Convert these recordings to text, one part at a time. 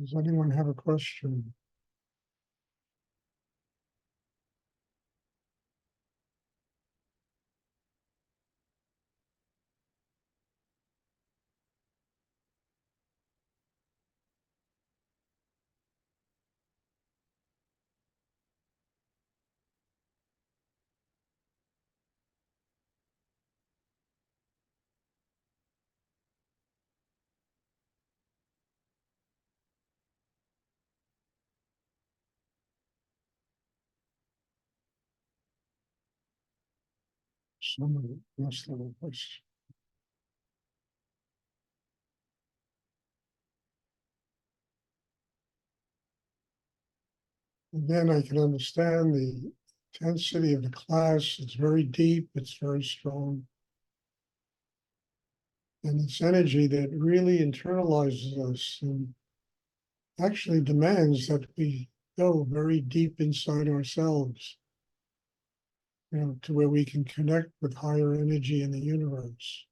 Does anyone have a question? Someone must have a question. Again, I can understand the intensity of the class. It's very deep, it's very strong. And it's energy that really internalizes us and actually demands that we go very deep inside ourselves, to where we can connect with higher energy in the universe.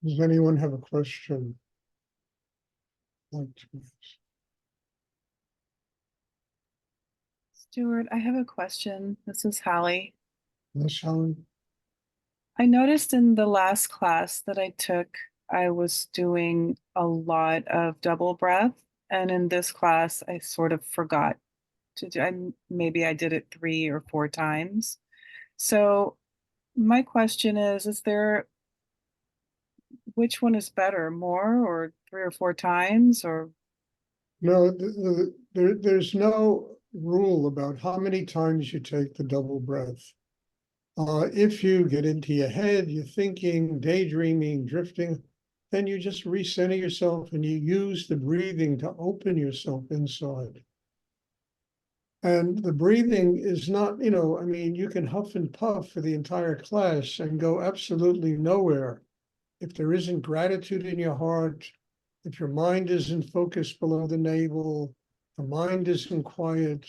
Does anyone have a question? Like to ask? Stuart, I have a question. This is Hallie. Yes, Helen? I noticed in the last class that I took, I was doing a lot of double breath. And in this class, I sort of forgot to do, maybe I did it 3 or 4 times. So my question is there, which one is better, more or 3 or 4 times or? No, there's no rule about how many times you take the double breath. If you get into your head, you're thinking, daydreaming, drifting, then you just recenter yourself and you use the breathing to open yourself inside. And the breathing is not, you can huff and puff for the entire class and go absolutely nowhere. If there isn't gratitude in your heart, if your mind isn't focused below the navel, the mind isn't quiet,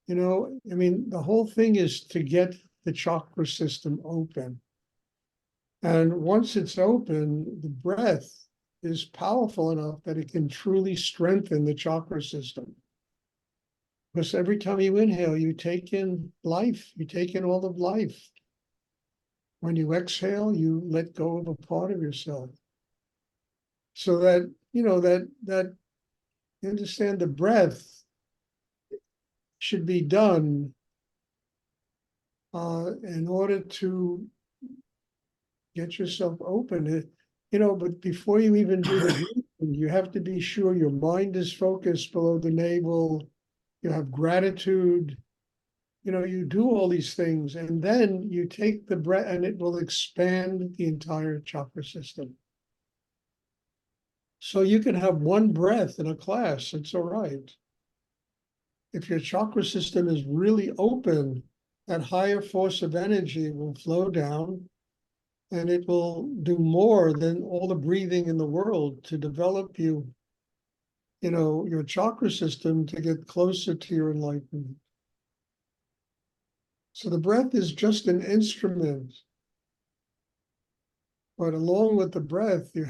the whole thing is to get the chakra system open. And once it's open, the breath is powerful enough that it can truly strengthen the chakra system. Because every time you inhale, you take in life, you take in all of life. When you exhale, you let go of a part of yourself. So that, you understand the breath should be done in order to get yourself open. But before you even do the You have to be sure your mind is focused below the navel. You have gratitude. You do all these things, and then you take the breath, and it will expand the entire chakra system. So you can have one breath in a class, it's all right. If your chakra system is really open, that higher force of energy will flow down, and it will do more than all the breathing in the world to develop your chakra system to get closer to your enlightenment. So the breath is just an instrument. But along with the breath, you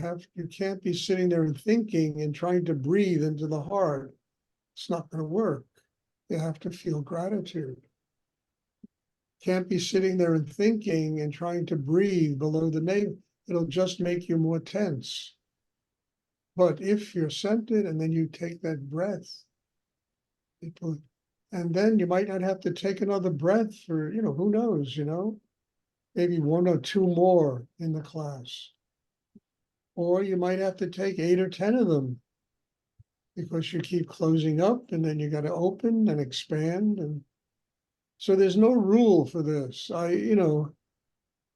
can't be sitting there and thinking and trying to breathe into the heart. It's not going to work. You have to feel gratitude. Can't be sitting there and thinking and trying to breathe below the navel. It'll just make you more tense. But if you're centered and then you take that breath, and then you might not have to take another breath for, who knows, maybe one or two more in the class. Or you might have to take 8 or 10 of them because you keep closing up and then you got to open and expand. And so there's no rule for this. Other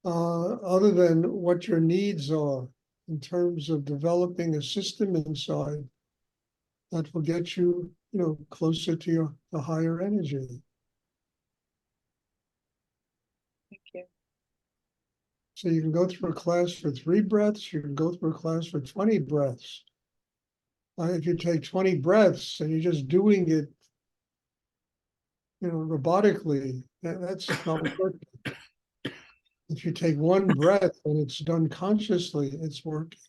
than what your needs are in terms of developing a system inside that will get you, closer to the higher energy. Thank you. So you can go through a class for 3 breaths, you can go through a class for 20 breaths. If you take 20 breaths and you're just doing it, robotically, that's not working. If you take one breath and it's done consciously, it's working.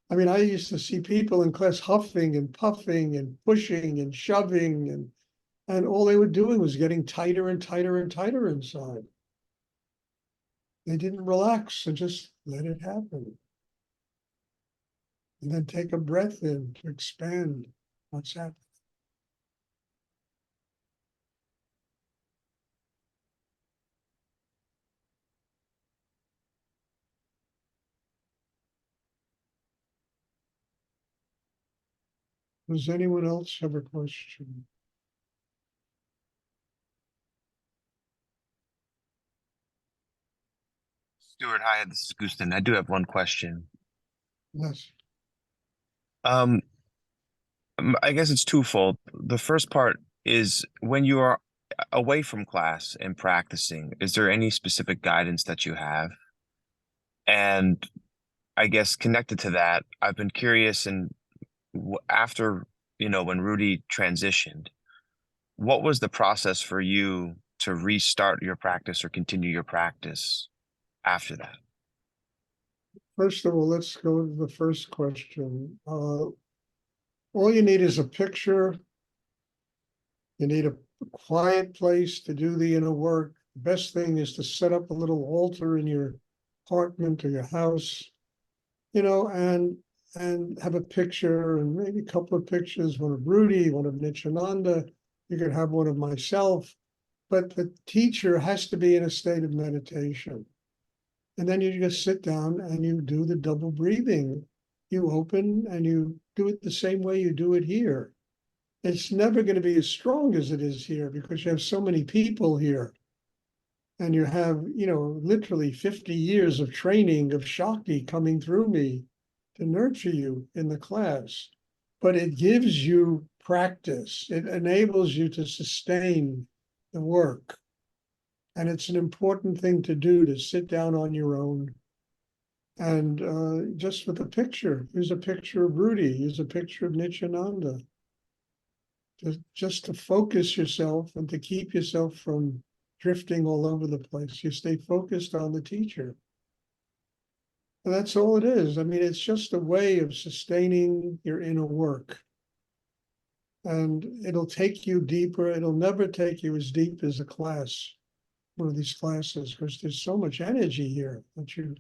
I mean, I used to see people in class huffing and puffing and pushing and shoving, and all they were doing was getting tighter and tighter and tighter inside. They didn't relax and just let it happen. And then take a breath in to expand what's happening. Does anyone else have a question? Stuart, hi, this is Gustin. I do have one question. Yes. Um, I guess it's twofold. The first part is when you are away from class and practicing, is there any specific guidance that you have? And I guess connected to that, I've been curious, and after, when Rudy transitioned, what was the process for you to restart your practice or continue your practice after that? First of all, let's go to the first question. All you need is a picture. You need a quiet place to do the inner work. The best thing is to set up a little altar in your apartment or your house, and have a picture and maybe a couple of pictures, one of Rudy, one of Nityananda. You could have one of myself, but the teacher has to be in a state of meditation. And then you just sit down and you do the double breathing. You open and you do it the same way you do it here. It's never going to be as strong as it is here because you have so many people here. And you have, literally 50 years of training of Shakti coming through me to nurture you in the class. But it gives you practice. It enables you to sustain the work. And it's an important thing to do, to sit down on your own. And just with a picture, here's a picture of Rudy, here's a picture of Nityananda. Just to focus yourself and to keep yourself from drifting all over the place. You stay focused on the teacher. And that's all it is. I mean, it's just a way of sustaining your inner work. And it'll take you deeper. It'll never take you as deep as a class, one of these classes, because there's so much energy here that you.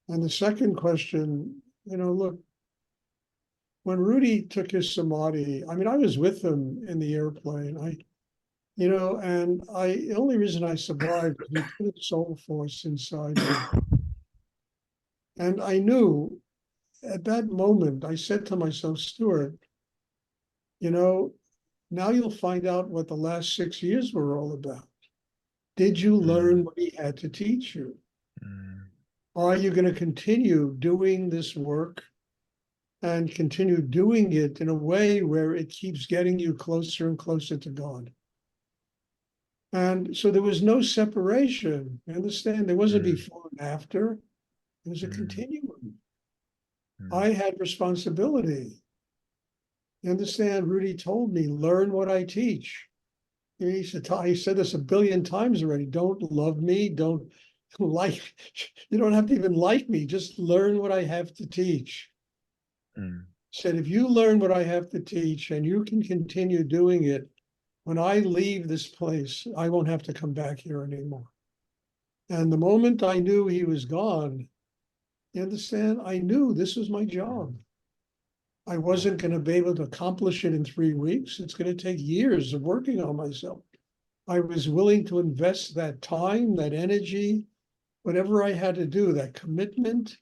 And the second question, look, when Rudy took his samadhi, I mean, I was with him in the airplane. The only reason I survived was he put his soul force inside me. And I knew at that moment, I said to myself, Stuart, you know, now you'll find out what the last 6 years were all about. Did you learn what he had to teach you? Are you going to continue doing this work and continue doing it in a way where it keeps getting you closer and closer to God? And so there was no separation. You understand? There wasn't before and after. It was a continuum. I had responsibility. You understand? Rudy told me, learn what I teach. He said this a billion times already. Don't love me. Don't like. You don't have to even like me. Just learn what I have to teach. Said, if you learn what I have to teach and you can continue doing it, when I leave this place, I won't have to come back here anymore. And the moment I knew he was gone, you understand? I knew this was my job. I wasn't going to be able to accomplish it in 3 weeks. It's going to take years of working on myself. I was willing to invest that time, that energy, whatever I had to do, that commitment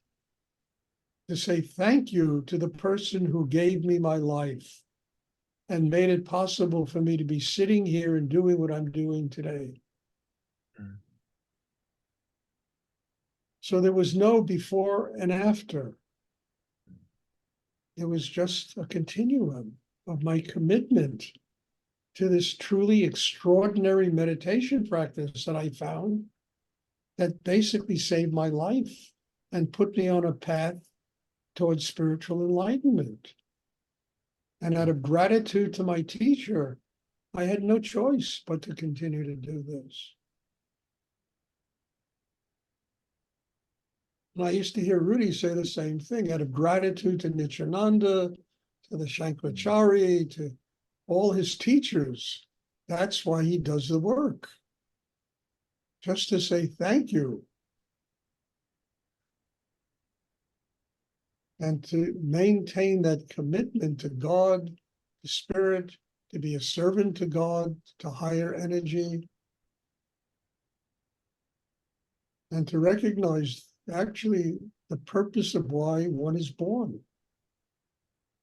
to say thank you to the person who gave me my life and made it possible for me to be sitting here and doing what I'm doing today. So there was no before and after. It was just a continuum of my commitment to this truly extraordinary meditation practice that I found that basically saved my life and put me on a path towards spiritual enlightenment. And out of gratitude to my teacher, I had no choice but to continue to do this. And I used to hear Rudy say the same thing, out of gratitude to Nityananda, to the Shankaracharya, to all his teachers. That's why he does the work. Just to say thank you. And to maintain that commitment to God, to spirit, to be a servant to God, to higher energy. And to recognize actually the purpose of why one is born.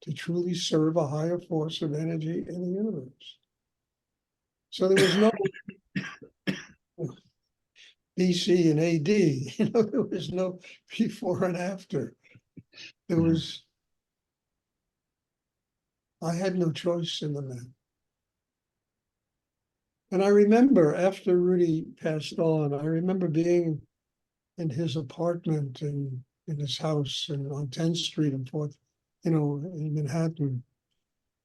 To truly serve a higher force of energy in the universe. So there was no BC and AD, there was no before and after. There was, I had no choice in the matter. And I remember after Rudy passed on, I remember being in his apartment in his house and on 10th Street and forth, in Manhattan.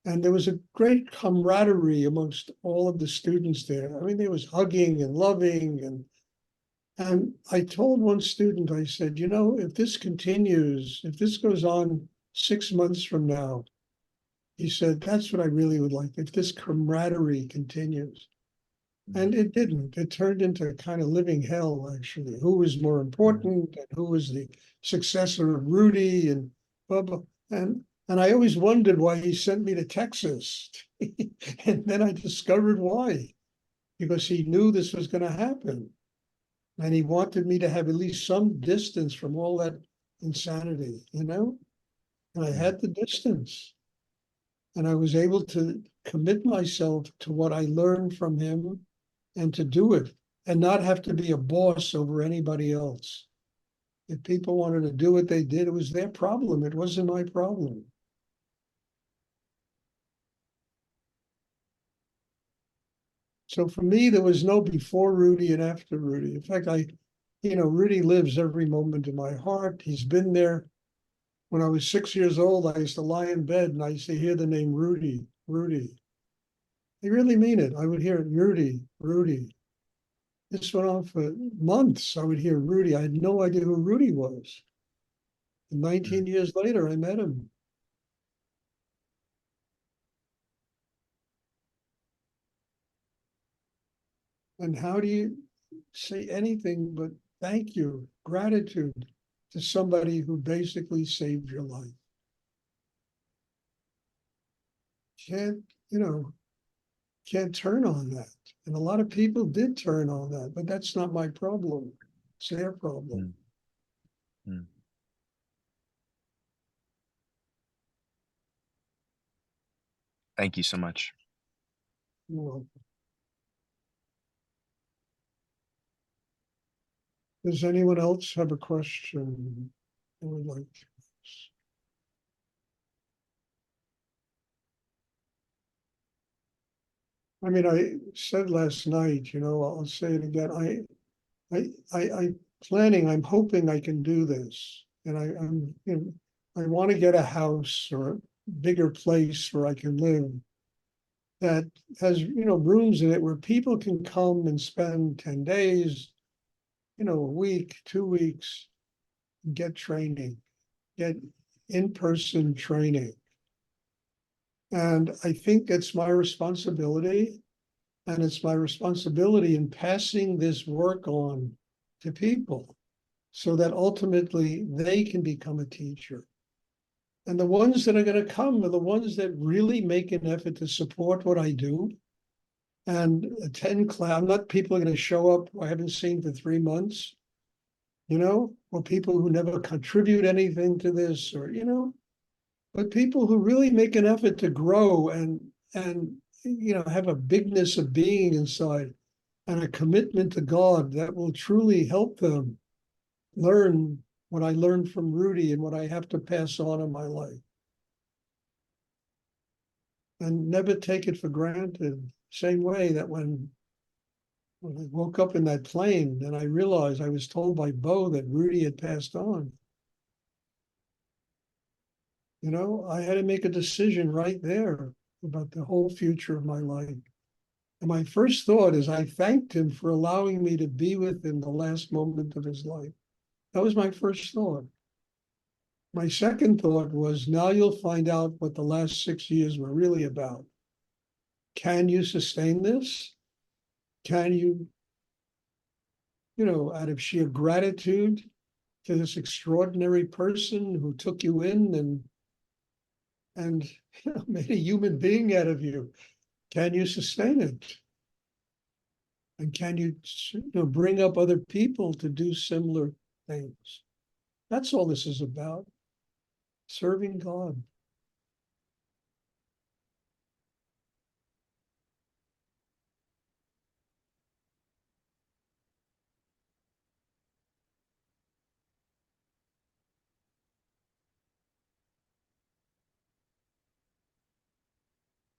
And there was a great camaraderie amongst all of the students there. I mean, there was hugging and loving. And I told one student, I said, if this continues, if this goes on 6 months from now, he said, that's what I really would like, if this camaraderie continues. And it didn't. It turned into a kind of living hell, actually. Who was more important and who was the successor of Rudy and blah, blah. And I always wondered why he sent me to Texas. And then I discovered why. Because he knew this was going to happen. And he wanted me to have at least some distance from all that insanity, And I had the distance. And I was able to commit myself to what I learned from him and to do it and not have to be a boss over anybody else. If people wanted to do what they did, it was their problem. It wasn't my problem. So for me, there was no before Rudy and after Rudy. In fact, Rudy lives every moment in my heart. He's been there. When I was 6 years old, I used to lie in bed and I used to hear the name Rudy, Rudy. I really mean it. I would hear Rudy, Rudy. This went on for months. I would hear Rudy. I had no idea who Rudy was. And 19 years later, I met him. And how do you say anything but thank you, gratitude to somebody who basically saved your life? Can't turn on that. And a lot of people did turn on that, but that's not my problem. It's their problem. Thank you so much. Well, does anyone else have a question they would like to ask? I mean, I said last night, I'll say it again. I'm hoping I can do this. And I want to get a house or a bigger place where I can live that has, rooms in it where people can come and spend 10 days, a week, 2 weeks, get training, get in-person training. And I think it's my responsibility, and it's my responsibility in passing this work on to people so that ultimately they can become a teacher. And the ones that are going to come are the ones that really make an effort to support what I do and attend class. I'm not people are going to show up I haven't seen for 3 months, or people who never contribute anything to this, or, but people who really make an effort to grow and have a bigness of being inside and a commitment to God that will truly help them learn what I learned from Rudy and what I have to pass on in my life. And never take it for granted. Same way that when I woke up in that plane and I realized I was told by Bo that Rudy had passed on. I had to make a decision right there about the whole future of my life. And my first thought is I thanked him for allowing me to be with him the last moment of his life. That was my first thought. My second thought was, now you'll find out what the last 6 years were really about. Can you sustain this? Can you, out of sheer gratitude to this extraordinary person who took you in and made a human being out of you, can you sustain it? And can you, bring up other people to do similar things? That's all this is about. Serving God.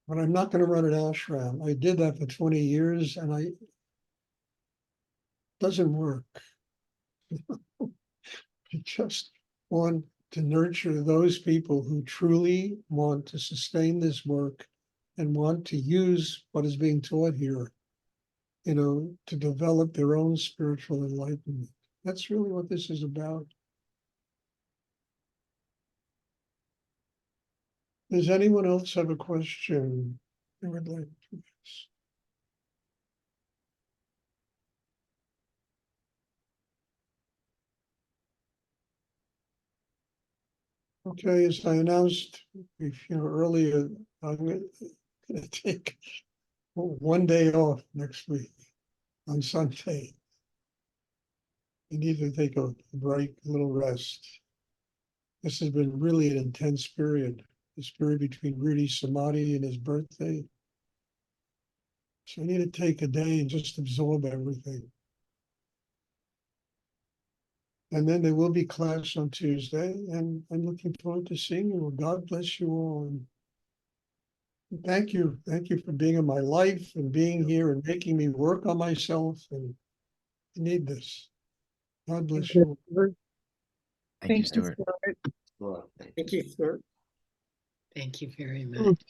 But I'm not going to run an ashram. I did that for 20 years and it doesn't work. I just want to nurture those people who truly want to sustain this work and want to use what is being taught here, to develop their own spiritual enlightenment. That's really what this is about. Does anyone else have a question they would like to ask? Okay, as I announced, earlier, I'm going to take 1 day off next week on Sunday. I need to take a break, a little rest. This has been really an intense period, this period between Rudy's Samadhi and his birthday. So I need to take a day and just absorb everything. And then there will be class on Tuesday, and I'm looking forward to seeing you. God bless you all. And thank you. Thank you for being in my life and being here and making me work on myself. And I need this. God bless you all. Thank you, Stuart. Stuart. Well, Thank you, sir. thank you very much.